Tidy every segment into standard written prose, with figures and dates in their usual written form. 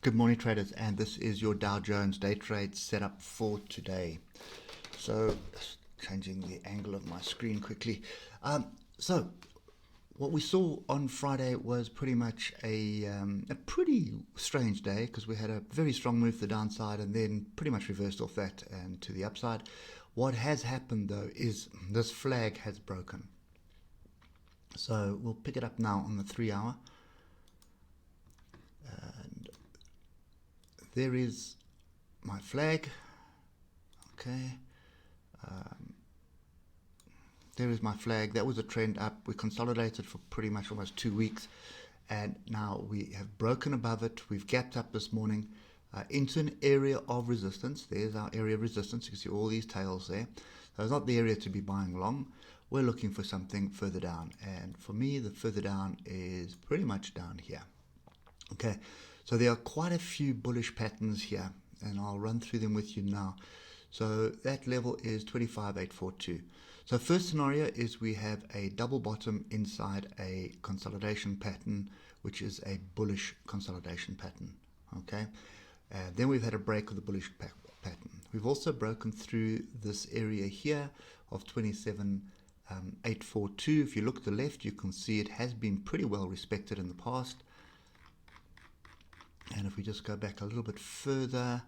Good morning, traders, and this is your Dow Jones day trade setup for today. So, changing the angle of my screen quickly. So, what we saw on Friday was pretty much a pretty strange day because we had a very strong move to the downside and then pretty much reversed off that and to the upside. What has happened though is this flag has broken. So we'll pick it up now on the 3 hour. And there is my flag. Okay. There is my flag. That was a trend up. We consolidated for pretty much almost 2 weeks. And now we have broken above it. We've gapped up this morning into an area of resistance. There's our area of resistance. You can see all these tails there. So it's not the area to be buying long. We're looking for something further down. And for me, the further down is pretty much down here. Okay, so there are quite a few bullish patterns here, and I'll run through them with you now. So that level is 25,842. So first scenario is we have a double bottom inside a consolidation pattern, which is a bullish consolidation pattern. Okay, then we've had a break of the bullish pattern. We've also broken through this area here of 27,842. If you look to the left, you can see it has been pretty well respected in the past. And if we just go back a little bit further,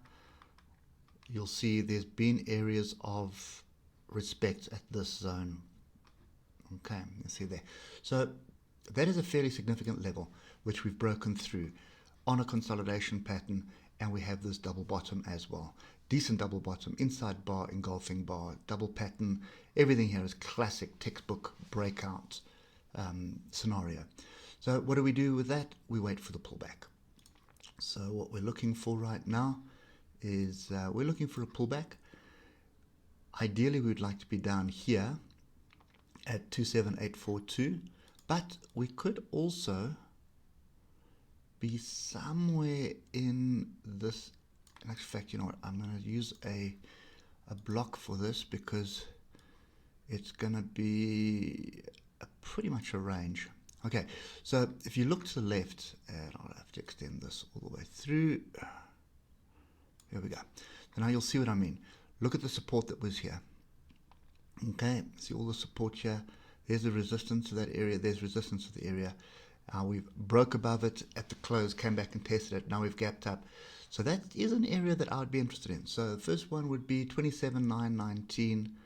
you'll see there's been areas of respect at this zone. Okay, you see there. So that is a fairly significant level, which we've broken through on a consolidation pattern, and we have this double bottom as well. Decent double bottom, inside bar, engulfing bar, double pattern. Everything here is classic textbook breakout scenario. So what do we do with that? We wait for the pullback. So what we're looking for right now is we're looking for a pullback. Ideally, we would like to be down here at 27,842, but we could also be somewhere in this. In fact, you know what? I'm going to use a block for this because it's going to be pretty much a range. Okay, so if you look to the left, and I'll have to extend this all the way through. Here we go. So now you'll see what I mean. Look at the support that was here. Okay, see all the support here. There's the resistance to that area. There's resistance to the area. We've broke above it at the close, came back and tested it. Now we've gapped up. So that is an area that I would be interested in. So the first one would be 27,919.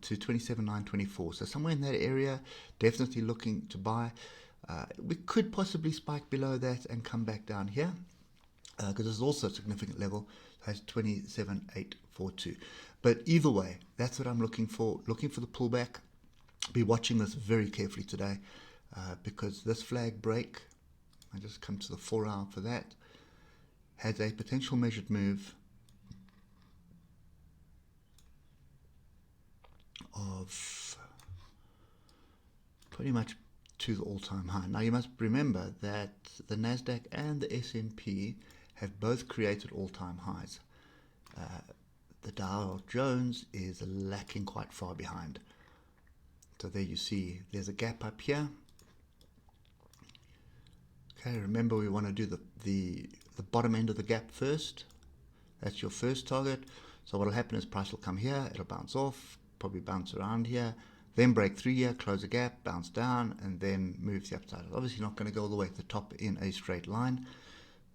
To 27,924. So somewhere in that area, definitely looking to buy. We could possibly spike below that and come back down here because this is also a significant level. That's 27,842. But either way, that's what I'm looking for. Looking for the pullback. Be watching this very carefully today because this flag break, I just come to the 4 hour for that, has a potential measured move of pretty much to the all-time high. Now you must remember that the Nasdaq and the S&P have both created all-time highs. The Dow Jones is lacking quite far behind. So there you see there's a gap up here. Okay, remember we want to do the bottom end of the gap first. That's your first target. So what will happen is price will come here, it'll bounce off, probably bounce around here, then break through here, close a gap, bounce down, and then move to the upside. It's obviously not going to go all the way to the top in a straight line,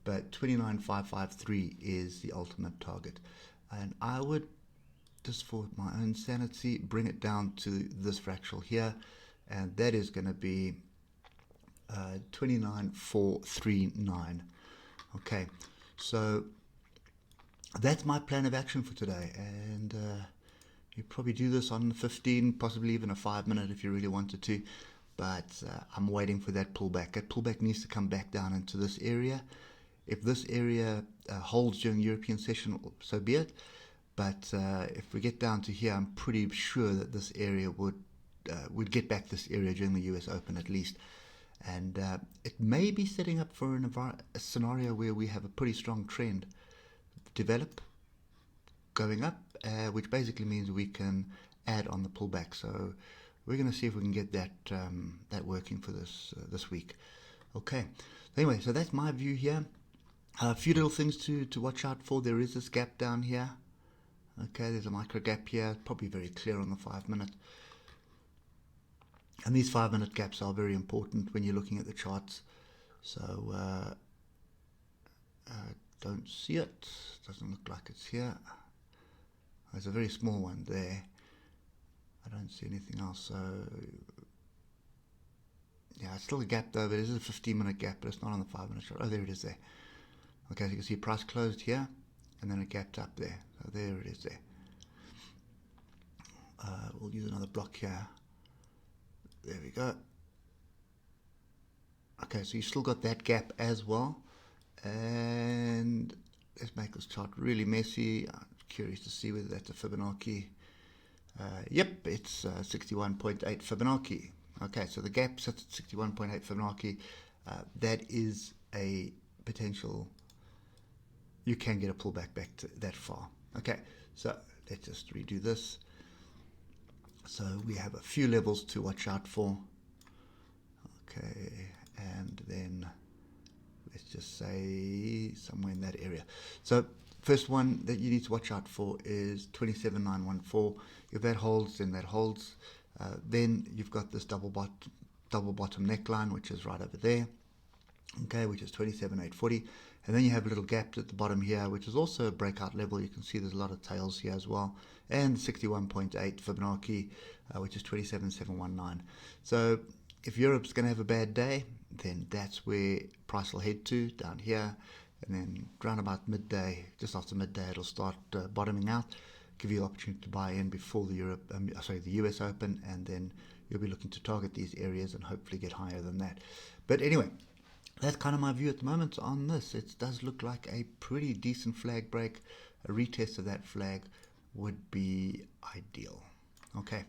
but 29,553 is the ultimate target. And I would, just for my own sanity, bring it down to this fractal here, and that is going to be 29,439. Okay, so that's my plan of action for today, and you probably do this on 15, possibly even a 5 minute if you really wanted to, but I'm waiting for that pullback. That pullback needs to come back down into this area. If this area holds during the European session, so be it, but if we get down to here, I'm pretty sure that this area would get back this area during the US Open at least. And it may be setting up for a scenario where we have a pretty strong trend develop going up, which basically means we can add on the pullback. So we're going to see if we can get that that working for this week. Okay. Anyway, so that's my view here. A few little things to watch out for. There is this gap down here. Okay, there's a micro gap here, probably very clear on the 5 minute. And these 5 minute gaps are very important when you're looking at the charts. So don't see it. Doesn't look like it's here. There's a very small one there. I don't see anything else. So yeah, it's still a gap though, but it is a 15 minute gap, but it's not on the 5 minute chart. Oh, there it is there. Okay, so you can see price closed here, and then it gapped up there. So there it is there. We'll use another block here. There we go. Okay, so you still got that gap as well. And let's make this chart really messy. I'm curious to see whether that's a Fibonacci. Yep, it's 61.8 Fibonacci. Okay, so the gap sits at 61.8 Fibonacci. That is a potential. You can get a pullback back to that far. Okay, so let's just redo this. So we have a few levels to watch out for. Okay, and then let's just say somewhere in that area. So first one that you need to watch out for is 27,914. If that holds, then that holds. Then you've got this double bottom neckline, which is right over there. Okay, which is 27,840. And then you have a little gap at the bottom here, which is also a breakout level. You can see there's a lot of tails here as well. And 61.8 Fibonacci, which is 27,719. So if Europe's going to have a bad day, then that's where price will head to, down here. And then around about midday, just after midday, it'll start bottoming out. Give you the opportunity to buy in before the US Open, and then you'll be looking to target these areas and hopefully get higher than that. But anyway, that's kind of my view at the moment on this. It does look like a pretty decent flag break. A retest of that flag would be ideal. Okay.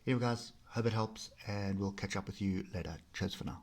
Anyway, guys, hope it helps, and we'll catch up with you later. Cheers for now.